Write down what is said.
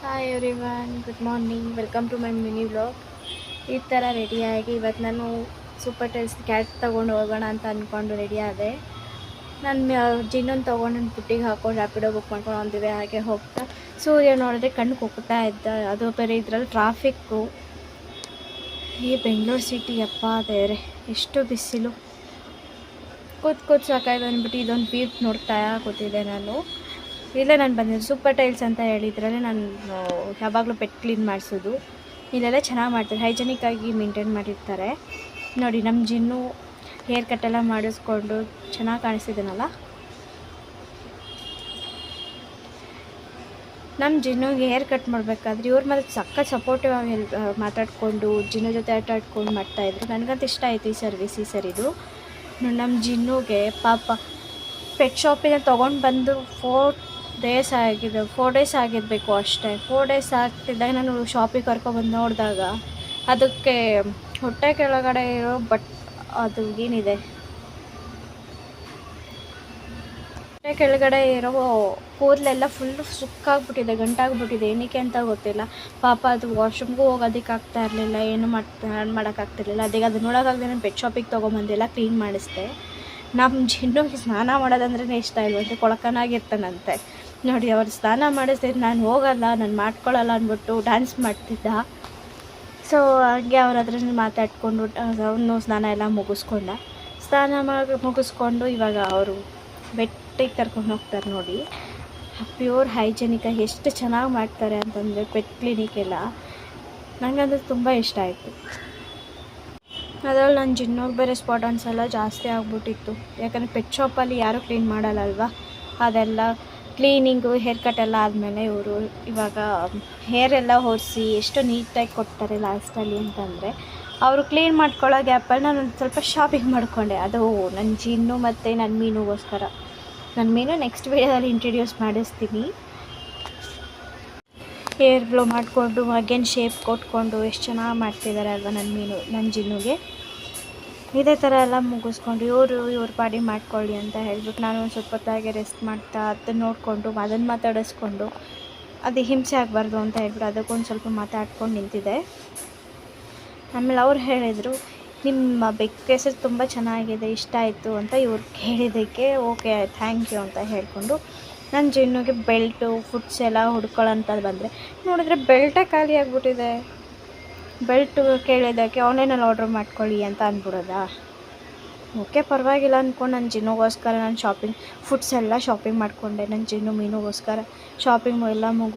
Hi everyone, good morning. Welcome to my mini vlog. ಈ ಥರ ರೆಡಿಯಾಗಿ ಇವತ್ತು ನಾನು ಸೂಪರ್ ಟೈಲ್ಸ್ ಕ್ಯಾಟ್ ತೊಗೊಂಡು ಹೋಗೋಣ ಅಂತ ಅಂದ್ಕೊಂಡು ರೆಡಿ ಆದೆ. ನಾನು ಜಿನ್ನೊಂದು ತೊಗೊಂಡು ನನ್ನ ಪುಟ್ಟಿಗೆ ಹಾಕ್ಕೊಂಡು ರ್ಯಾಪಿಡೋ ಬುಕ್ ಮಾಡ್ಕೊಂಡು ಹೊಂದಿವೆ. ಹಾಗೆ ಹೋಗ್ತಾ ಸೂರ್ಯ ನೋಡಿದ್ರೆ ಕಣ್ಣು ಕುಗ್ತಾ ಇದ್ದ. ಅದು ಬೇರೆ ಇದರಲ್ಲಿ ಟ್ರಾಫಿಕ್ಕು. ಈ ಬೆಂಗಳೂರು ಸಿಟಿ ಅಪ್ಪ ದೇವ್ರೆ ಎಷ್ಟು ಬಿಸಿಲು. ಕೂತು ಸಾಕಾಯ್ತು ಅಂದ್ಬಿಟ್ಟು ಇದೊಂದು ವ್ಯೂ ನೋಡ್ತಾ ಕೂತಿದ್ದೆ ನಾನು. ಇಲ್ಲೇ ನಾನು ಬಂದಿದ್ದು ಸೂಪರ್ ಟೈಲ್ಸ್ ಅಂತ ಹೇಳಿದ್ರಲ್ಲಿ ನಾನು ಯಾವಾಗಲೂ ಪೆಟ್ ಕ್ಲೀನ್ ಮಾಡಿಸೋದು. ಇಲ್ಲೆಲ್ಲ ಚೆನ್ನಾಗಿ ಮಾಡ್ತಾರೆ, ಹೈಜೆನಿಕ್ಕಾಗಿ ಮೇಂಟೈನ್ ಮಾಡಿರ್ತಾರೆ. ನೋಡಿ ನಮ್ಮ ಜಿನ್ನು ಹೇರ್ ಕಟ್ಟೆಲ್ಲ ಮಾಡಿಸ್ಕೊಂಡು ಚೆನ್ನಾಗಿ ಕಾಣಿಸ್ತಿದ್ದೀನಲ್ಲ. ನಮ್ಮ ಜಿನ್ನುಗೆ ಹೇರ್ ಕಟ್ ಮಾಡಬೇಕಾದ್ರೆ ಇವ್ರ ಮೇಲೆ ಸಖತ್ ಸಪೋರ್ಟಿವ್ ಆಗಿ ಮಾತಾಡಿಕೊಂಡು ಜಿನ್ನು ಜೊತೆ ಆಟ ಆಡ್ಕೊಂಡು ಮಾಡ್ತಾಯಿದ್ರು. ನನಗಂತೂ ಇಷ್ಟ ಆಯಿತು ಈ ಸರಿದು. ನಮ್ಮ ಜಿನ್ನುಗೆ ಪಾಪ ಪೆಟ್ ಶಾಪಿಂದ ತೊಗೊಂಡು ಬಂದು 4 ಡೇಸ್ ಆಗಿರಬೇಕು ಅಷ್ಟೇ. 4 ಡೇಸ್ ಆಗ್ತಿದ್ದಾಗ ನಾನು ಶಾಪಿಗೆ ಕರ್ಕೊಬಂದು ನೋಡಿದಾಗ ಅದಕ್ಕೆ ಹೊಟ್ಟೆ ಕೆಳಗಡೆ ಇರೋ ಅದು ಏನಿದೆ ಹೊಟ್ಟೆ ಕೆಳಗಡೆ ಇರೋ ಕೂದಲೆಲ್ಲ ಫುಲ್ಲು ಸುಕ್ಕಾಗ್ಬಿಟ್ಟಿದೆ, ಗಂಟಾಗ್ಬಿಟ್ಟಿದೆ. ಏನಕ್ಕೆ ಅಂತ ಗೊತ್ತಿಲ್ಲ. ಪಾಪ ಅದು ವಾಶ್ರೂಮ್ಗೂ ಹೋಗೋದಕ್ಕೆ ಆಗ್ತಾ ಇರಲಿಲ್ಲ, ಏನು ಮಾಡೋಕ್ಕಾಗ್ತಿರ್ಲಿಲ್ಲ. ಅದಕ್ಕೆ ಅದು ನೋಡೋಕ್ಕಾಗದೆ ನಾನು ಪೆಟ್ ಶಾಪಿಗೆ ತೊಗೊಂಬಂದೆಲ್ಲ ಕ್ಲೀನ್ ಮಾಡಿಸ್ದೆ. ನಮ್ಮ ಜಿನ್ನುಗೆ ಸ್ನಾನ ಮಾಡೋದಂದ್ರೆ ಇಷ್ಟ ಇಲ್ವಂತೆ, ಕೊಳಕನಾಗಿರ್ತಾನಂತೆ. ನೋಡಿ ಅವ್ರು ಸ್ನಾನ ಮಾಡಿಸ್ತಿದ್ದು ನಾನು ಹೋಗಲ್ಲ, ನಾನು ಮಾಡ್ಕೊಳ್ಳಲ್ಲ ಅಂದ್ಬಿಟ್ಟು ಡ್ಯಾನ್ಸ್ ಮಾಡ್ತಿದ್ದ. ಸೊ ಹಾಗೆ ಅವ್ರ ಹತ್ರ ಮಾತಾಡ್ಕೊಂಡು ಅವನು ಸ್ನಾನ ಎಲ್ಲ ಮುಗಿಸ್ಕೊಂಡು ಇವಾಗ ಅವರು ಬೆಟ್ಟಿಗೆ ಕರ್ಕೊಂಡು ಹೋಗ್ತಾರೆ. ನೋಡಿ ಪ್ಯೂರ್ ಹೈಜೆನಿಕಾಗಿ ಎಷ್ಟು ಚೆನ್ನಾಗಿ ಮಾಡ್ತಾರೆ ಅಂತಂದರೆ ಪೆಟ್ ಕ್ಲಿನಿಕ್ಕೆಲ್ಲ ನನಗಂದ್ರೆ ತುಂಬ ಇಷ್ಟ ಆಯಿತು. ಅದರಲ್ಲಿ ನನ್ನ ಜಿನ್ನೋಗಿ ಬೇರೆ ಸ್ಪಾಟನ್ಸ್ ಎಲ್ಲ ಜಾಸ್ತಿ ಆಗ್ಬಿಟ್ಟಿತ್ತು. ಯಾಕಂದರೆ ಪೆಟ್ ಶಾಪಲ್ಲಿ ಯಾರೂ ಕ್ಲೀನ್ ಮಾಡಲ್ಲ ಅಲ್ವಾ. ಅದೆಲ್ಲ ಕ್ಲೀನಿಂಗು ಹೇರ್ ಕಟ್ ಎಲ್ಲ ಆದಮೇಲೆ ಇವರು ಇವಾಗ ಹೇರೆಲ್ಲ ಹೊರಿಸಿ ಎಷ್ಟು ನೀಟಾಗಿ ಕೊಡ್ತಾರೆ ಲಾಸ್ಟಲ್ಲಿ ಅಂತಂದರೆ. ಅವರು ಕ್ಲೀನ್ ಮಾಡ್ಕೊಳ್ಳೋ ಗ್ಯಾಪಲ್ಲಿ ನಾನು ಒಂದು ಸ್ವಲ್ಪ ಶಾಪಿಂಗ್ ಮಾಡಿಕೊಂಡೆ. ಅದು ನನ್ನ ಜಿನ್ನು ಮತ್ತು ನನ್ನ ಮೀನುಗೋಸ್ಕರ. ನನ್ನ ಮೀನು ನೆಕ್ಸ್ಟ್ ವೀಡಿಯೋದಲ್ಲಿ ಇಂಟ್ರಡ್ಯೂಸ್ ಮಾಡಿಸ್ತೀನಿ. ಹೇರ್ ಗ್ಲೋ ಮಾಡಿಕೊಂಡು ಅಗೇನ್ ಶೇಪ್ ಕೊಟ್ಕೊಂಡು ಎಷ್ಟು ಚೆನ್ನಾಗಿ ಮಾಡ್ತಿದ್ದಾರೆ ಅಲ್ವಾ ನನ್ನ ಜಿನ್ನುಗೆ. ಇದೇ ಥರ ಎಲ್ಲ ಮುಗಿಸ್ಕೊಂಡು ಇವ್ರ ಪಾಡಿ ಮಾಡ್ಕೊಳ್ಳಿ ಅಂತ ಹೇಳ್ಬಿಟ್ಟು ನಾನು ಒಂದು ಸ್ವಲ್ಪ ಹೊತ್ತಾಗೆ ರೆಸ್ಟ್ ಮಾಡ್ತಾ ಅದನ್ನು ನೋಡಿಕೊಂಡು ಅದನ್ನು ಮಾತಾಡಿಸ್ಕೊಂಡು ಅದು ಹಿಂಸೆ ಆಗಬಾರ್ದು ಅಂತ ಹೇಳ್ಬಿಟ್ಟು ಅದಕ್ಕೊಂದು ಸ್ವಲ್ಪ ಮಾತಾಡ್ಕೊಂಡು ನಿಂತಿದೆ. ಆಮೇಲೆ ಅವ್ರು ಹೇಳಿದರು, ನಿಮ್ಮ ಬೆಕ್ ಕೇಸಸ್ ತುಂಬ ಚೆನ್ನಾಗಿದೆ, ಇಷ್ಟ ಆಯಿತು ಅಂತ ಇವ್ರು ಹೇಳಿದ್ದಕ್ಕೆ ಓಕೆ ಥ್ಯಾಂಕ್ ಯು ಅಂತ ಹೇಳಿಕೊಂಡು ನನ್ನ ಜಿನ್ನುಗೆ ಬೆಲ್ಟು ಫುಡ್ಸ್ ಎಲ್ಲ ಹುಡ್ಕೊಳ್ಳೋಂಥದ್ದು ಬಂದರೆ ನೋಡಿದ್ರೆ ಬೆಲ್ಟೇ ಖಾಲಿ ಆಗಿಬಿಟ್ಟಿದೆ. ಬೆಲ್ಟು ಕೇಳಿದ್ದಕ್ಕೆ ಆನ್ಲೈನಲ್ಲಿ ಆರ್ಡ್ರ್ ಮಾಡ್ಕೊಳ್ಳಿ ಅಂತ ಅಂದ್ಬಿಡೋದಾ? ಓಕೆ ಪರವಾಗಿಲ್ಲ ಅಂದ್ಕೊಂಡು ನನ್ನ ಜಿನ್ನುಗೋಸ್ಕರ ನಾನು ಫುಡ್ಸ್ ಎಲ್ಲ ಶಾಪಿಂಗ್ ಮಾಡಿಕೊಂಡೆ. ನನ್ನ ಜಿನ್ನು ಮೀನುಗೋಸ್ಕರ ಶಾಪಿಂಗ್ ಎಲ್ಲ